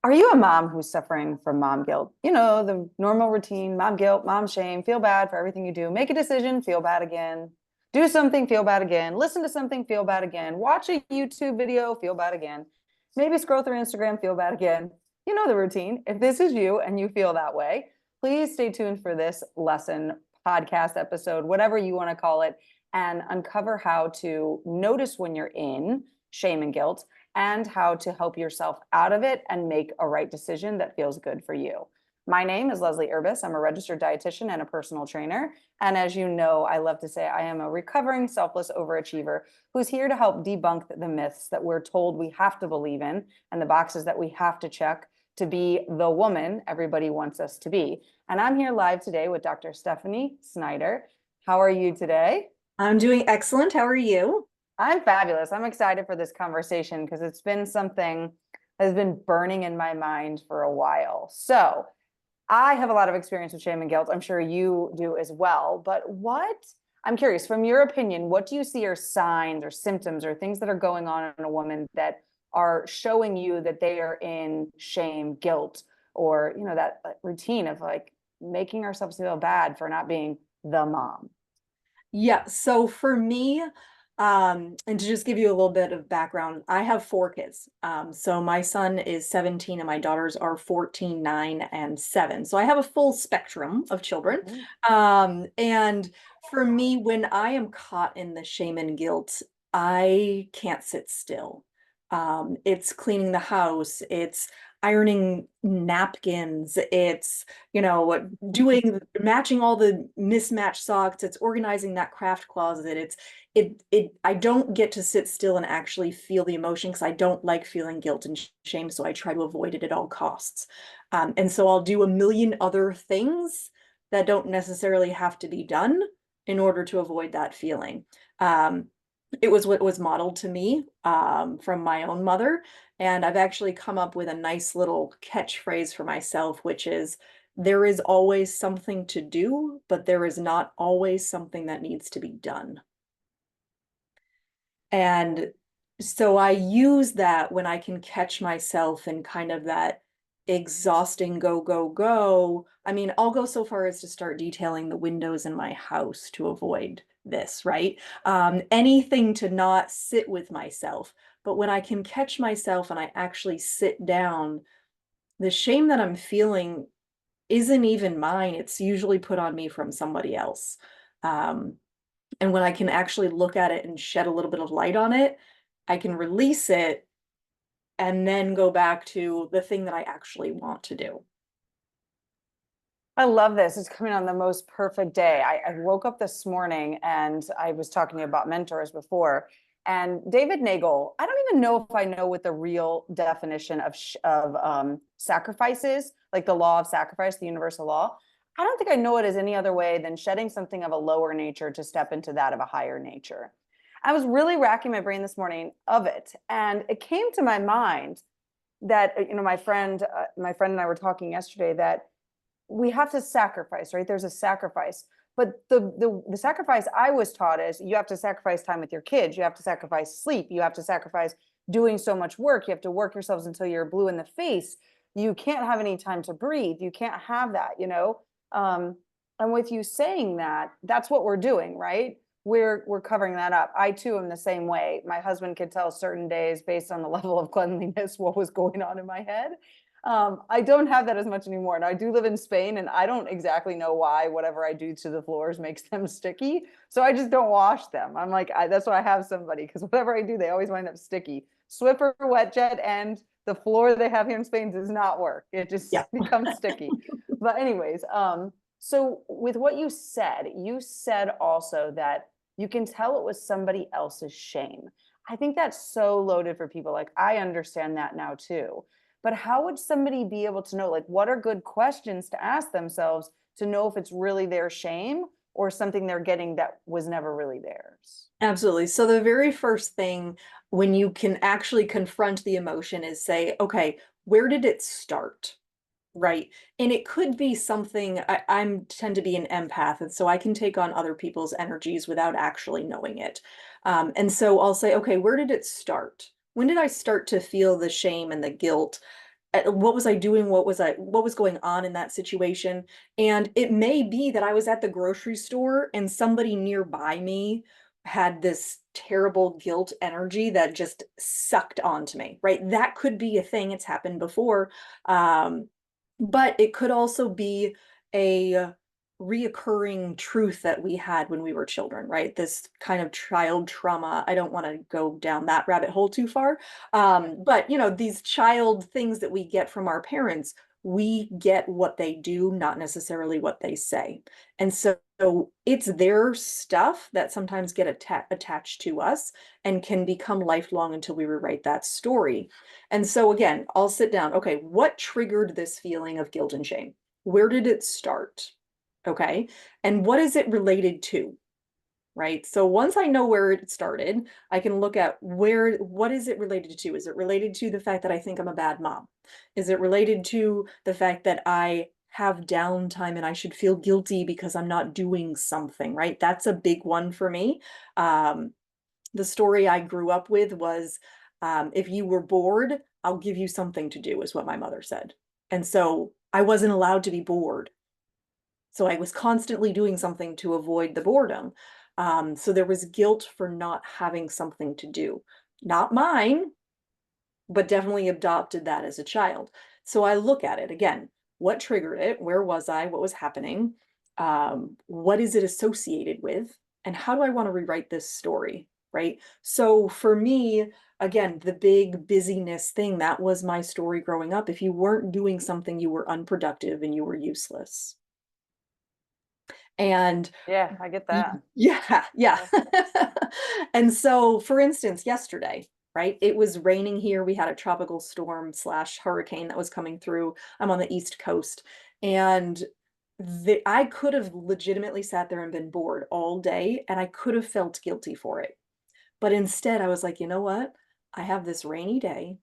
Are you a mom who's suffering from mom guilt? You know, the normal routine, mom guilt, mom shame, feel bad for everything you do, make a decision, feel bad again, do something, feel bad again, listen to something, feel bad again, watch a YouTube video, feel bad again, maybe scroll through Instagram, feel bad again. You know the routine. If this is you and you feel that way, please stay tuned for this lesson, podcast episode, whatever you want to call it, and uncover how to notice when you're in shame and guilt and how to help yourself out of it and make a right decision that feels good for you. My name is Leslie Urbis. I'm a registered dietitian and a personal trainer. And as you know, I love to say I am a recovering selfless overachiever who's here to help debunk the myths that we're told we have to believe in and the boxes that we have to check to be the woman everybody wants us to be. And I'm here live today with Dr. Stephanie Snyder. How are you today? I'm doing excellent. How are you? I'm fabulous. I'm excited for this conversation because it's been something that has been burning in my mind for a while. So I have a lot of experience with shame and guilt. I'm sure you do as well. But I'm curious, from your opinion, what do you see are signs or symptoms or things that are going on in a woman that are showing you that they are in shame, guilt, or, that routine of like making ourselves feel bad for not being the mom? Yeah, so for me, and to just give you a little bit of background, I have four kids. So my son is 17 and my daughters are 14, 9, and 7. So I have a full spectrum of children. Mhm. And for me, when I am caught in the shame and guilt, I can't sit still. It's cleaning the house, it's ironing napkins, it's, doing matching all the mismatched socks, it's organizing that craft closet, it I don't get to sit still and actually feel the emotion because I don't like feeling guilt and shame, so I try to avoid it at all costs. And so I'll do a million other things that don't necessarily have to be done in order to avoid that feeling. It was what was modeled to me from my own mother, and I've actually come up with a nice little catchphrase for myself, which is, there is always something to do, but there is not always something that needs to be done. And so I use that when I can catch myself in kind of that exhausting go, go, go. I mean, I'll go so far as to start detailing the windows in my house to avoid this, right? Anything to not sit with myself. But when I can catch myself and I actually sit down, the shame that I'm feeling isn't even mine. It's usually put on me from somebody else. Um, and when I can actually look at it and shed a little bit of light on it, I can release it and then go back to the thing that I actually want to do. I love this. It's coming on the most perfect day. I woke up this morning and I was talking to you about mentors before. And David Nagel, I don't even know if I know what the real definition of sacrifice is, like the law of sacrifice, the universal law. I don't think I know it as any other way than shedding something of a lower nature to step into that of a higher nature. I was really racking my brain this morning of it, and it came to my mind that my friend and I were talking yesterday that we have to sacrifice, right? There's a sacrifice. But the sacrifice I was taught is you have to sacrifice time with your kids. You have to sacrifice sleep. You have to sacrifice doing so much work. You have to work yourselves until you're blue in the face. You can't have any time to breathe. You can't have that. And with you saying that, that's what we're doing, right? We're covering that up. I too am the same way. My husband could tell certain days based on the level of cleanliness what was going on in my head. I don't have that as much anymore. And I do live in Spain, and I don't exactly know why whatever I do to the floors makes them sticky. So I just don't wash them. I'm like, that's why I have somebody, because whatever I do, they always wind up sticky. Swiffer, wet jet, and the floor they have here in Spain does not work. It just Yeah. becomes sticky. But anyways, so with what you said also that you can tell it was somebody else's shame. I think that's so loaded for people. Like, I understand that now too. But how would somebody be able to know, like, what are good questions to ask themselves to know if it's really their shame or something they're getting that was never really theirs? Absolutely. So the very first thing when you can actually confront the emotion is say, okay, where did it start? Right. And it could be something I'm tend to be an empath, and so I can take on other people's energies without actually knowing it. And so I'll say, okay, where did it start? When did I start to feel the shame and the guilt? what was I doing? What was going on in that situation? And it may be that I was at the grocery store and somebody nearby me had this terrible guilt energy that just sucked onto me, right? That could be a thing. It's happened before. Um, but it could also be a reoccurring truth that we had when we were children, right? This kind of child trauma. I don't want to go down that rabbit hole too far. But these child things that we get from our parents, we get what they do, not necessarily what they say. And so it's their stuff that sometimes get attached to us and can become lifelong until we rewrite that story. And so again, I'll sit down. Okay, what triggered this feeling of guilt and shame? Where did it start? Okay. And what is it related to? Right. So once I know where it started, I can look at what is it related to? Is it related to the fact that I think I'm a bad mom? Is it related to the fact that I have downtime and I should feel guilty because I'm not doing something, right? That's a big one for me. The story I grew up with was, if you were bored, I'll give you something to do, is what my mother said. And so I wasn't allowed to be bored. So I was constantly doing something to avoid the boredom. So there was guilt for not having something to do. Not mine, but definitely adopted that as a child. So I look at it again. What triggered it? Where was I? What was happening? What is it associated with? And how do I want to rewrite this story? Right. So for me, again, the big busyness thing, that was my story growing up. If you weren't doing something, you were unproductive and you were useless. And Yeah, I get that. yeah, yeah. And so, for instance, yesterday, right, it was raining here. We had a tropical storm slash hurricane that was coming through. I'm on the East Coast. And I could have legitimately sat there and been bored all day, and I could have felt guilty for it. But instead, I was like, you know what? I have this rainy day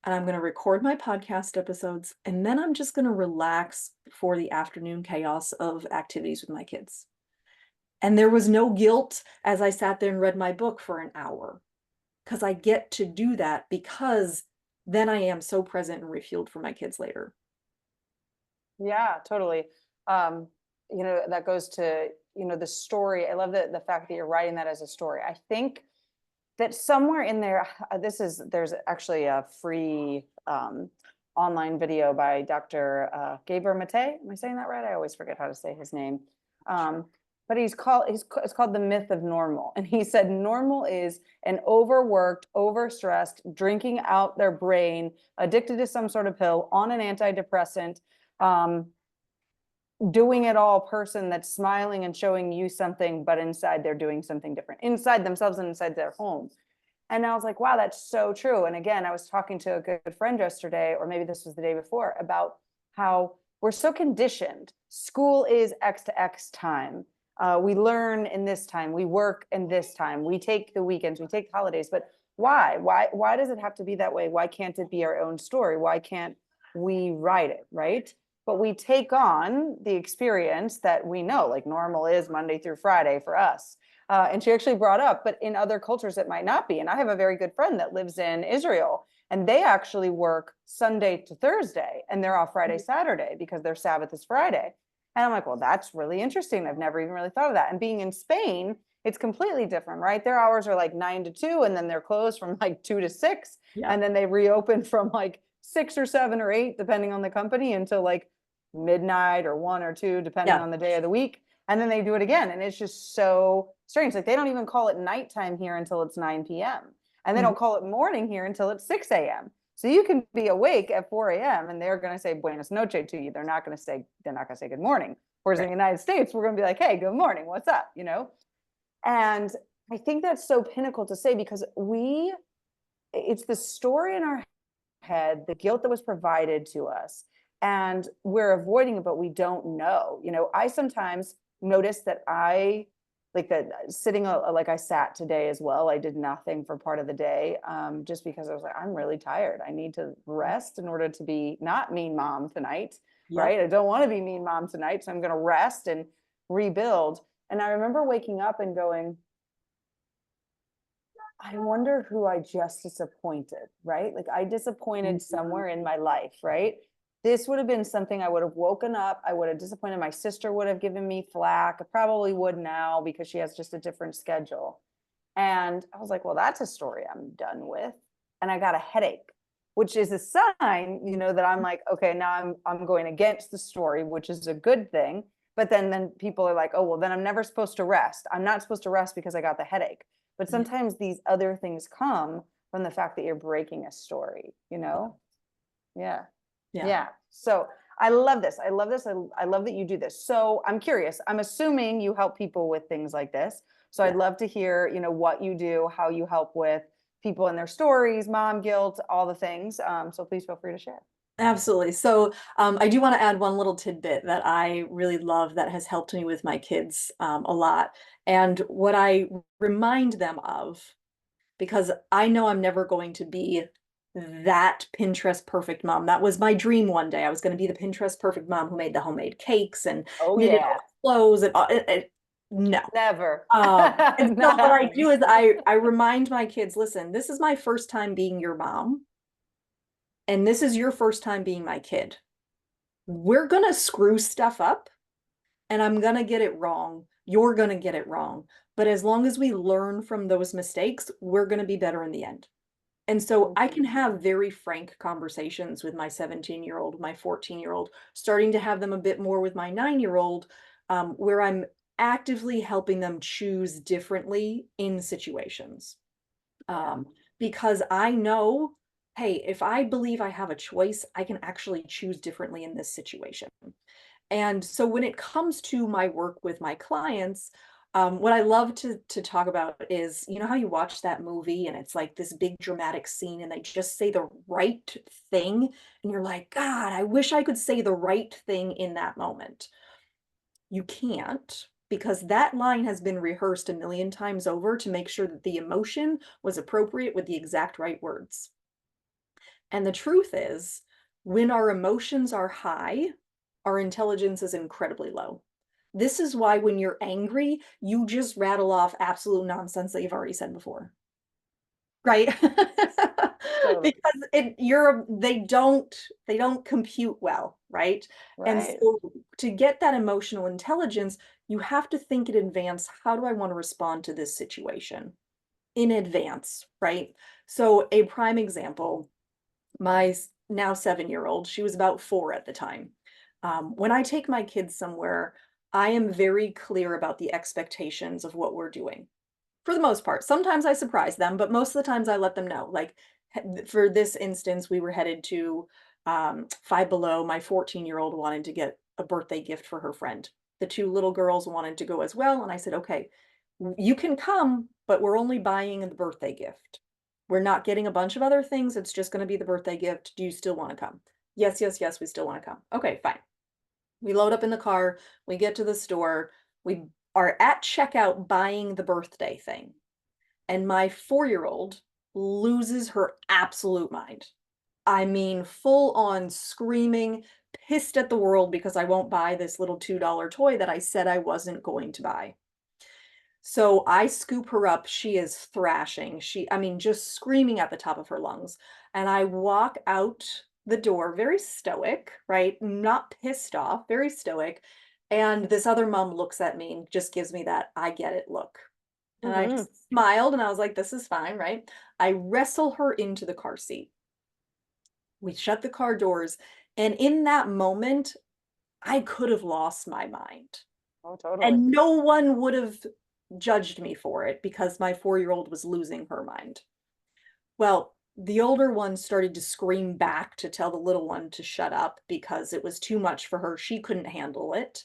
and I'm going to record my podcast episodes, and then I'm just going to relax before the afternoon chaos of activities with my kids. And there was no guilt as I sat there and read my book for an hour, because I get to do that because then I am so present and refueled for my kids later. Yeah, totally. That goes to, the story. I love the fact that you're writing that as a story. I think that somewhere in there, there's actually a free online video by Dr. Gabor Mate. Am I saying that right? I always forget how to say his name. But it's called The Myth of Normal. And he said normal is an overworked, overstressed, drinking out their brain, addicted to some sort of pill, on an antidepressant, doing it all person that's smiling and showing you something, but inside they're doing something different, inside themselves and inside their home. And I was like, wow, that's so true. And again, I was talking to a good friend yesterday, or maybe this was the day before, about how we're so conditioned. School is X to X time. We learn in this time, we work in this time, we take the weekends, we take holidays. But why? Why does it have to be that way? Why can't it be our own story? Why can't we write it, right? But we take on the experience that we know, like normal is Monday through Friday for us. And she actually brought up, but in other cultures it might not be. And I have a very good friend that lives in Israel, and they actually work Sunday to Thursday, and they're off Friday, Saturday, because their Sabbath is Friday. And I'm like, well, that's really interesting. I've never even really thought of that. And being in Spain, it's completely different, right? Their hours are like 9 to 2, and then they're closed from like 2 to 6. Yeah. And then they reopen from like 6 or 7 or 8, depending on the company, until like midnight or 1 or 2, depending Yeah. on the day of the week. And then they do it again. And it's just so strange. Like they don't even call it nighttime here until it's 9 p.m. And they don't call it morning here until it's 6 a.m. So you can be awake at 4 a.m. and they're going to say buenas noches to you. They're not going to say good morning. Whereas in the United States, we're going to be like, hey, good morning. What's up? And I think that's so pinnacle to say, because it's the story in our head, the guilt that was provided to us, and we're avoiding it, but we don't know. I sometimes notice that I like that sitting like I sat today as well. I did nothing for part of the day, just because I was like, I'm really tired. I need to rest in order to be not mean mom tonight, Yep. right? I don't want to be mean mom tonight, so I'm going to rest and rebuild. And I remember waking up and going, I wonder who I just disappointed, right? Like I disappointed Mhm. somewhere in my life, right? This would have been something I would have woken up. I would have disappointed. My sister would have given me flack. I probably would now because she has just a different schedule. And I was like, well, that's a story I'm done with. And I got a headache, which is a sign, that I'm like, okay, now I'm going against the story, which is a good thing. But then people are like, oh, well, then I'm never supposed to rest. I'm not supposed to rest because I got the headache. But Yeah. sometimes these other things come from the fact that you're breaking a story, Yeah. Yeah. Yeah. So I love this. I love this. I love that you do this. So I'm curious. I'm assuming you help people with things like this. So I'd Yeah. love to hear, what you do, how you help with people and their stories, mom guilt, all the things. So please feel free to share. Absolutely. So, I do want to add one little tidbit that I really love that has helped me with my kids a lot. And what I remind them of, because I know I'm never going to be that Pinterest perfect mom. That was my dream one day. I was going to be the Pinterest perfect mom who made the homemade cakes and Oh knitted all yeah. the clothes and no. Never. And so Not what I happening. do is I remind my kids, listen, this is my first time being your mom, and this is your first time being my kid. We're gonna screw stuff up, and I'm gonna get it wrong. You're gonna get it wrong. But as long as we learn from those mistakes, we're gonna be better in the end. And so I can Mhm. have very frank conversations with my 17-year-old, my 14-year-old, starting to have them a bit more with my 9-year-old, where I'm actively helping them choose differently in situations. Yeah. Because I know, hey, if I believe I have a choice, I can actually choose differently in this situation. And so when it comes to my work with my clients, what I love to talk about is, you know how you watch that movie and it's like this big dramatic scene and they just say the right thing, and you're like, God, I wish I could say the right thing in that moment. You can't, because that line has been rehearsed a million times over to make sure that the emotion was appropriate with the exact right words. And the truth is, when our emotions are high, our intelligence is incredibly low. This is why when you're angry, you just rattle off absolute nonsense that you've already said before. Right? Totally. Because they don't compute well, right? And Right. so to get that emotional intelligence, you have to think in advance, how do I want to respond to this situation in advance, right? So a prime example, my now 7-year-old, she was about 4 at the time. When I take my kids somewhere, I am very clear about the expectations of what we're doing. For the most part. Sometimes I surprise them, but most of the times I let them know. Like for this instance, we were headed to Five Below. My 14-year-old wanted to get a birthday gift for her friend. The two little girls wanted to go as well. And I said, okay, you can come, but we're only buying the birthday gift. We're not getting a bunch of other things. It's just going to be the birthday gift. Do you still want to come? Yes, yes, yes, we still want to come. Okay, fine. We load up in the car, we get to the store, we are at checkout buying the birthday thing, and my 4-year-old loses her absolute mind. I mean, full on screaming, pissed at the world because I won't buy this little $2 toy that I said I wasn't going to buy. So I scoop her up. She is thrashing. I mean, just screaming at the top of her lungs. And I walk out the door very stoic, right? Not pissed off, very stoic. And this other mom looks at me and just gives me that I get it look. And I Hmm. just smiled and I was like, this is fine, right? I wrestle her into the car seat. We shut the car doors. And in that moment, I could have lost my mind. Oh, totally. And no one would have judged me for it because my 4-year-old was losing her mind. Well, the older one started to scream back to tell the little one to shut up because it was too much for her. She couldn't handle it.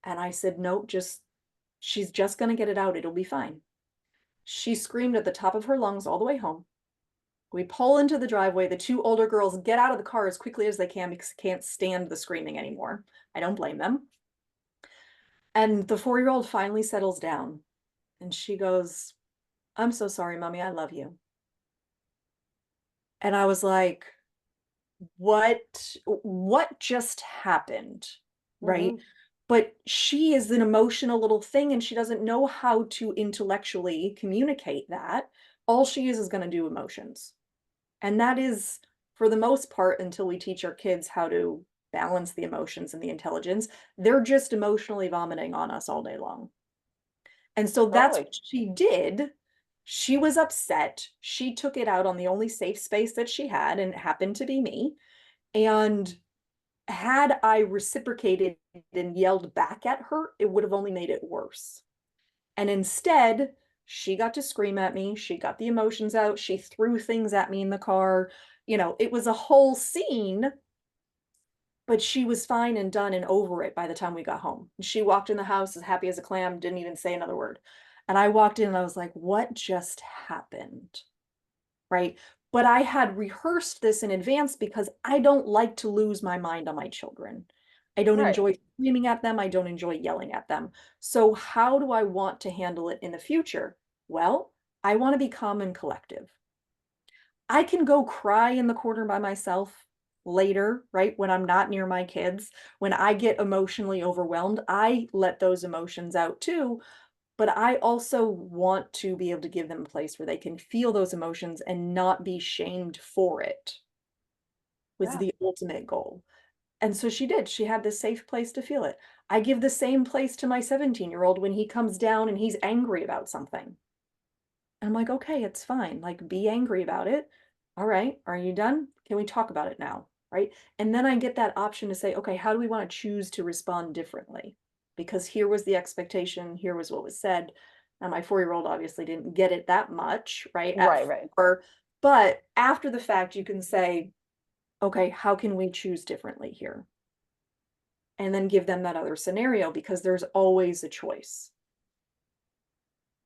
And I said, "No, she's just going to get it out. It'll be fine." She screamed at the top of her lungs all the way home. We pull into the driveway. The two older girls get out of the car as quickly as they can because they can't stand the screaming anymore. I don't blame them. And the 4-year-old finally settles down and she goes, "I'm so sorry, mommy. I love you." And I was like, what just happened? Right? Hmm. But she is an emotional little thing and she doesn't know how to intellectually communicate that. all she is going to do emotions. And that is, for the most part, until we teach our kids how to balance the emotions and the intelligence, they're just emotionally vomiting on us all day long. And so that's Totally. what she did. She was upset. She took it out on the only safe space that she had, and it happened to be me. And had I reciprocated and yelled back at her, it would have only made it worse. And instead, she got to scream at me. She got the emotions out. She threw things at me in the car. You know, it was a whole scene, but she was fine and done and over it by the time we got home. She walked in the house as happy as a clam, didn't even say another word. And I walked in and I was like, what just happened? Right. But I had rehearsed this in advance because I don't like to lose my mind on my children. I don't Right. enjoy screaming at them. I don't enjoy yelling at them. So, how do I want to handle it in the future? Well, I want to be calm and collective. I can go cry in the corner by myself later, right? When I'm not near my kids. When I get emotionally overwhelmed, I let those emotions out too. But I also want to be able to give them a place where they can feel those emotions and not be shamed for it, was Yeah. the ultimate goal. And so she did. She had this safe place to feel it. I give the same place to my 17-year-old when he comes down and he's angry about something. I'm like, okay, it's fine. Like, be angry about it. All right. Are you done? Can we talk about it now? Right. And then I get that option to say, okay, how do we want to choose to respond differently? Because here was the expectation, here was what was said. And my 4-year-old obviously didn't get it that much, right? At Right. Right. 4. But after the fact, you can say, okay, how can we choose differently here? And then give them that other scenario because there's always a choice.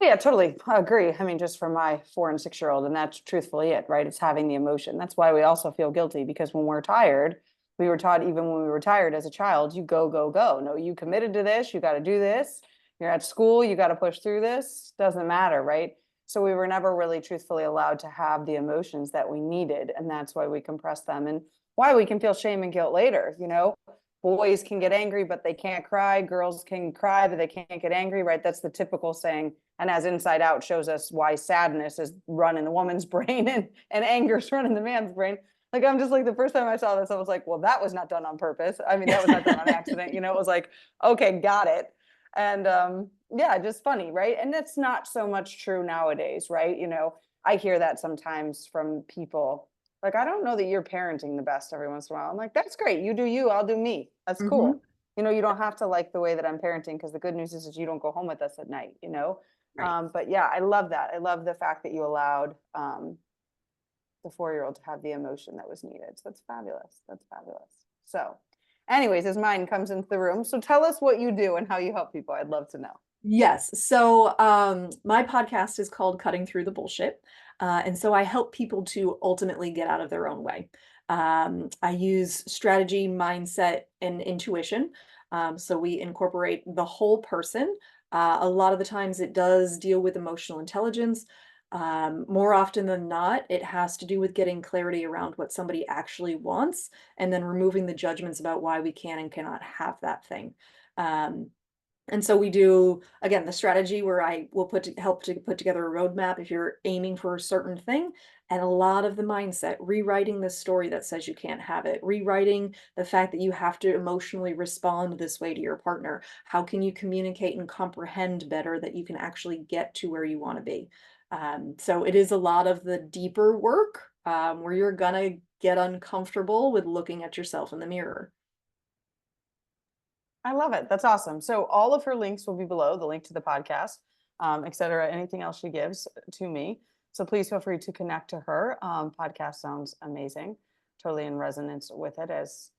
Yeah, totally. I agree. I mean, just for my 4 and 6-year-old, and that's truthfully it, right? It's having the emotion. That's why we also feel guilty because when we're tired, we were taught even when we were tired as a child, you go, go, go. No, you committed to this, you got to do this. You're at school, you got to push through this. Doesn't matter, right? So we were never really truthfully allowed to have the emotions that we needed. And that's why we compress them and why we can feel shame and guilt later, you know? Boys can get angry, but they can't cry. Girls can cry, but they can't get angry, right? That's the typical saying. And as Inside Out shows us why sadness is run in the woman's brain and anger is run in the man's brain. Like, I'm just like, the first time I saw this, I was like, well, that was not done on purpose. I mean, that was not done on accident. You know, it was like, okay, got it. And yeah, just funny, right? And that's not so much true nowadays, right? You know, I hear that sometimes from people like, I don't know that you're parenting the best every once in a while. I'm like, that's great. You do you, I'll do me. That's Mhm. cool. You know, you don't have to like the way that I'm parenting because the good news is you don't go home with us at night, you know? Right. But yeah, I love that. I love the fact that you allowed the 4-year-old to have the emotion that was needed. So that's fabulous. That's fabulous. So, anyways, as mine comes into the room, so tell us what you do and how you help people. I'd love to know. Yes. So my podcast is called Cutting Through the Bullshit. And so I help people to ultimately get out of their own way. I use strategy, mindset, and intuition. So we incorporate the whole person. A lot of the times it does deal with emotional intelligence. More often than not, it has to do with getting clarity around what somebody actually wants and then removing the judgments about why we can and cannot have that thing. Um, and so we do, again, the strategy where I will help to put together a roadmap if you're aiming for a certain thing, and a lot of the mindset, rewriting the story that says you can't have it, rewriting the fact that you have to emotionally respond this way to your partner. How can you communicate and comprehend better that you can actually get to where you want to be? So it is a lot of the deeper work where you're gonna get uncomfortable with looking at yourself in the mirror. I love it. That's awesome. So all of her links will be below, the link to the podcast, et cetera, anything else she gives to me. So please feel free to connect to her. Podcast sounds amazing. Totally in resonance with it, as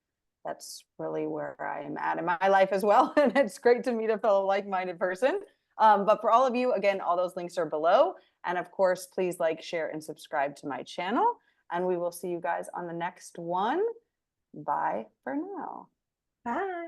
that's really where I am at in my life as well. And it's great to meet a fellow like-minded person. But for all of you, again, all those links are below. And of course, please like, share, and subscribe to my channel. And we will see you guys on the next one. Bye for now. Bye.